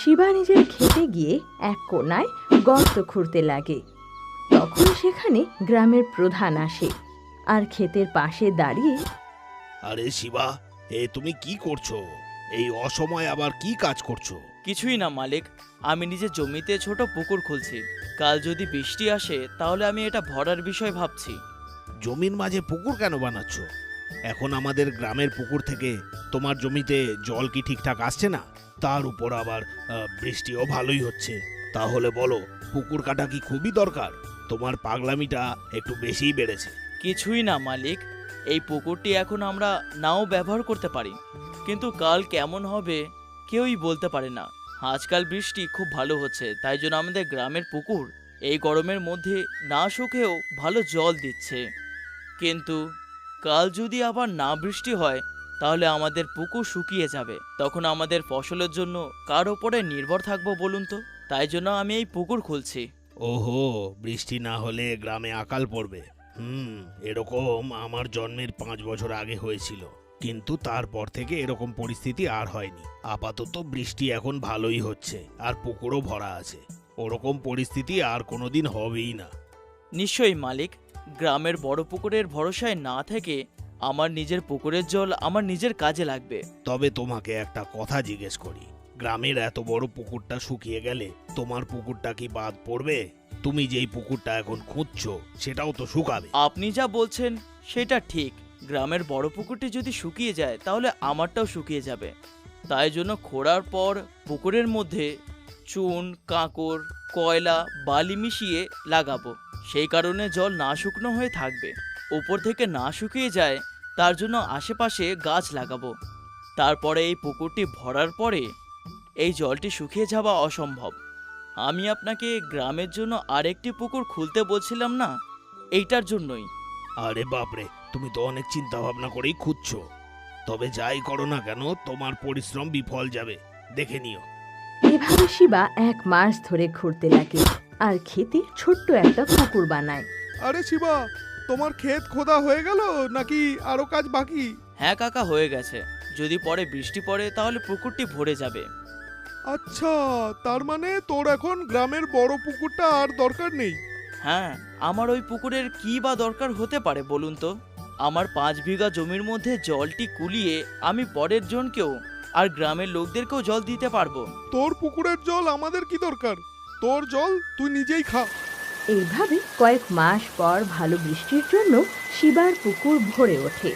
শিবা নিজের খেতে গিয়ে এক কোণায় গর্ত খুঁড়তে লাগে। তখন সেখানে গ্রামের প্রধান আসে আর ক্ষেতের পাশে দাঁড়িয়ে, আরে শিবা, তুমি কি করছো? এই অসময়ে আবার কি কাজ করছো? কিছুই না মালিক, আমি নিজের জমিতে ছোট পুকুর খুলছি। কাল যদি বৃষ্টি আসে তাহলে আমি এটা ভরার বিষয় ভাবছি। জমির মাঝে পুকুর কেন বানাচ্ছ? এখন আমাদের গ্রামের পুকুর থেকে তোমার জমিতে জল কি ঠিকঠাক আসছে না? তার উপর আবার বৃষ্টিও ভালোই হচ্ছে। তাহলে বলো, পুকুর কাটা কি খুবই দরকার? তোমার পাগলামিটা একটু বেশিই বেড়েছে। কিছুই না মালিক, এই পুকুরটি এখন আমরা নাও ব্যবহার করতে পারি, কিন্তু কাল কেমন হবে কেউই বলতে পারে না। আজকাল বৃষ্টি খুব ভালো হচ্ছে, তাই জন্য আমাদের গ্রামের পুকুর এই গরমের মধ্যে না শুকেও ভালো জল দিচ্ছে। কিন্তু কাল যদি আবার না বৃষ্টি হয় তাহলে আমাদের পুকুর শুকিয়ে যাবে। তখন আমাদের ফসলের জন্য কার ওপরে নির্ভর থাকবো বলুন তো? তাই জন্য আমি এই পুকুর খুলছি। ওহো, বৃষ্টি না হলে গ্রামে আকাল পড়বে। এরকম আমার জন্মের 5 বছর আগে হয়েছিল, কিন্তু তারপর থেকে এরকম পরিস্থিতি আর হয়নি। আপাতত বৃষ্টি এখন ভালোই হচ্ছে আর পুকুরও ভরা আছে। ওরকম পরিস্থিতি আর কোনোদিন হবেই না। নিশ্চয়ই মালিক, গ্রামের বড় পুকুরের ভরসায় না থেকে আমার নিজের পুকুরের জল আমার নিজের কাজে লাগবে। তবে তোমাকে একটা কথা জিজ্ঞেস করি, গ্রামের এত বড় পুকুরটা শুকিয়ে গেলে তোমার পুকুরটা কি বাদ পড়বে? তুমি যেই পুকুরটা এখন খুঁজছো সেটাও তো শুকাবে। আপনি যা বলছেন সেটা ঠিক। গ্রামের বড় পুকুরটি যদি শুকিয়ে যায় তাহলে আমারটাও শুকিয়ে যাবে। তাই জন্য খোঁড়ার পর পুকুরের মধ্যে চুন, কাঁকর, কয়লা, বালি মিশিয়ে লাগাবো। সেই কারণে জল না শুকনো হয়ে থাকবে। উপর থেকে না শুকিয়ে যায় তার জন্য আশেপাশে গাছ লাগাবো। তারপরে এই পুকুরটি ভরার পরে এই জলটি শুকিয়ে যাওয়া অসম্ভব। আমি আপনাকে গ্রামের জন্য আরেকটি পুকুর খুলতে বলছিলাম না, এইটার জন্যই। আরে বাপরে, তুমি তো অনেক চিন্তা ভাবনা করেই খুঁজছো। তবে যাই করো না কেন, তোমার পরিশ্রম বিফল যাবে, দেখে নিও। এভাবে শিবা 1 মাস ধরে ঘুরতে লাগে আর খেতে ছোট্ট একটা পুকুর বানায়। আরে শিবা, তোমার ক্ষেত খোদা হয়ে গেল নাকি আরো কাজ বাকি? হ্যাঁ কাকা, হয়ে গেছে। যদি পরে বৃষ্টি পড়ে তাহলে পুকুরটি ভরে যাবে। আচ্ছা, তার মানে তোর এখন গ্রামের বড় পুকুরটা আর দরকার নেই? হ্যাঁ, আমার ওই পুকুরের কি বা দরকার হতে পারে বলুন তো? আমার 5 বিঘা জমির মধ্যে জলটি কুলিয়ে আমি পরের জনকেও আর গ্রামের লোকদেরকেও জল দিতে পারবো। তোর পুকুরের জল আমাদের কি দরকার? তোর জল তুই নিজেই খা। এইভাবে কয়েক মাস পর ভালো বৃষ্টির জন্য শিবার পুকুর ভরে ওঠে।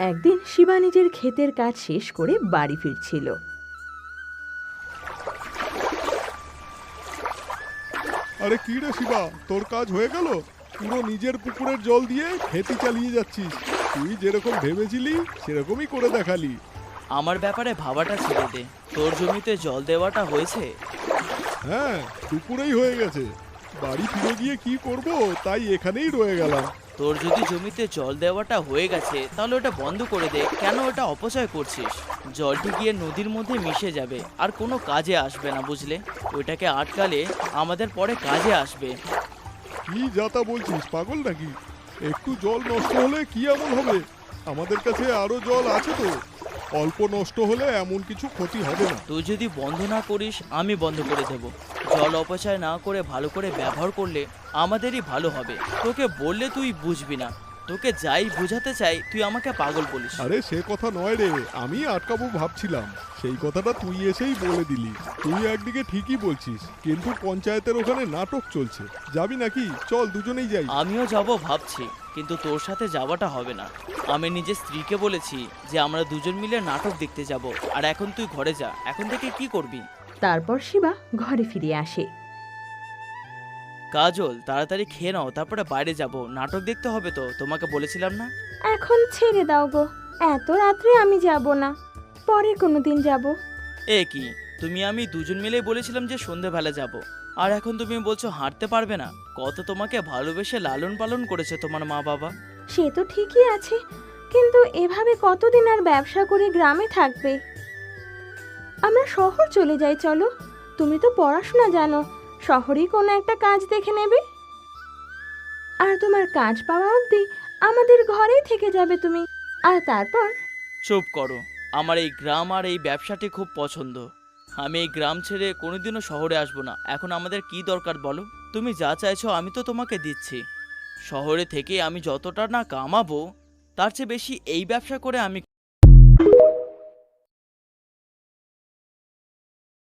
একদিন শিবা নিজের ক্ষেতের কাজ শেষ করে বাড়ি ফিরছিল। আরে কি রে শিবা, তোর কাজ হয়ে গেল? পুরো নিজের পুকুরের জল দিয়ে খেতি চালিয়ে যাচ্ছিস। তুই যেরকম ভেবেছিলি সেরকমই করে দেখালি। আমার ব্যাপারে ভাবাটা ছেড়ে দে। তোর জমিতে জল দেওয়াটা হয়েছে? হ্যাঁ, দুপুরেই হয়ে গেছে। বাড়ি ফিরে গিয়ে কি করব তাই এখানেই রয়ে গেলাম। তোর যদি জমিতে জল দেওয়াটা হয়ে গেছে তাহলে ওটা বন্ধ করে দে। কেন ওটা অপচয় করছিস? জলটি গিয়ে নদীর মধ্যে মিশে যাবে আর কোনো কাজে আসবে না, বুঝলে? ওইটাকে আটকালে আমাদের পরে কাজে আসবে। কি যাতা বলছিস, পাগল নাকি? একটু জল নষ্ট হলে কি এমন হবে? আমাদের কাছে আরো জল আছে তো। অল্প নষ্ট হলে এমন কিছু ক্ষতি হবে না। তুই যদি বন্ধ না করিস আমি বন্ধ করে দেব। জল অপচয় না করে ভালো করে ব্যবহার করলে আমাদেরই ভালো হবে। তোকে বললে তুই বুঝবি না। তোকে যাই বোঝাতে চাই তুই আমাকে পাগল বলিস। আরে সে কথা নয় রে, আমি আটকাবো ভাবছিলাম, সেই কথাটা তুই এসেই বলে দিলি। তুই একদিকে ঠিকই বলছিস, কিন্তু পঞ্চায়েতের ওখানে নাটক চলছে। যাবি নাকি? চল দুজনেই যাই। আমিও যাব ভাবছি, কিন্তু তোর সাথে যাওয়াটা হবে না। আমি নিজের স্ত্রীকে বলেছি যে আমরা দুজন মিলে নাটক দেখতে যাব। আর এখন তুই ঘরে যা। এখন থেকে কি করবি? তারপর শিবা ঘরে ফিরে আসে। কাজল, তাড়াতাড়ি খেয়ে নাও, তারপরে বাইরে যাব। নাটক দেখতে হবে তো, তোমাকে বলেছিলাম না? এখন ছেড়ে দাও গো, এত রাত্রে আমি যাব না, পরে কোনোদিন যাব। এ কি, তুমি আমি দুজন মিলেই বলেছিলাম যে সন্ধেবেলা যাব, আর এখন তুমি বলছো হাঁটতে পারবে না? কত তোমাকে ভালোবেসে লালন পালন করেছে তোমার মা বাবা। সে তো ঠিকই আছে, কিন্তু এভাবে কতদিন আর ব্যবসা করে গ্রামে থাকবে? আমরা শহর চলে যাই, চলো। তুমি তো পড়াশোনা জানো, শহরেই কোনো একটা কাজ দেখে নেবে। আর তোমার কাজ পাওয়া অবধি আমাদের ঘরেই থেকে যাবে তুমি। আর তারপর চুপ করো। আমার এই গ্রাম আর এই ব্যবসাটি খুব পছন্দ। আমি এই গ্রাম ছেড়ে কোনোদিনও শহরে আসবো না। এখন আমাদের কি দরকার বলো? তুমি যা চাইছো আমি তো তোমাকে দিচ্ছি। শহরে থেকে আমি যতটা না কামাবো তার চেয়ে বেশি এই ব্যবসা করে আমি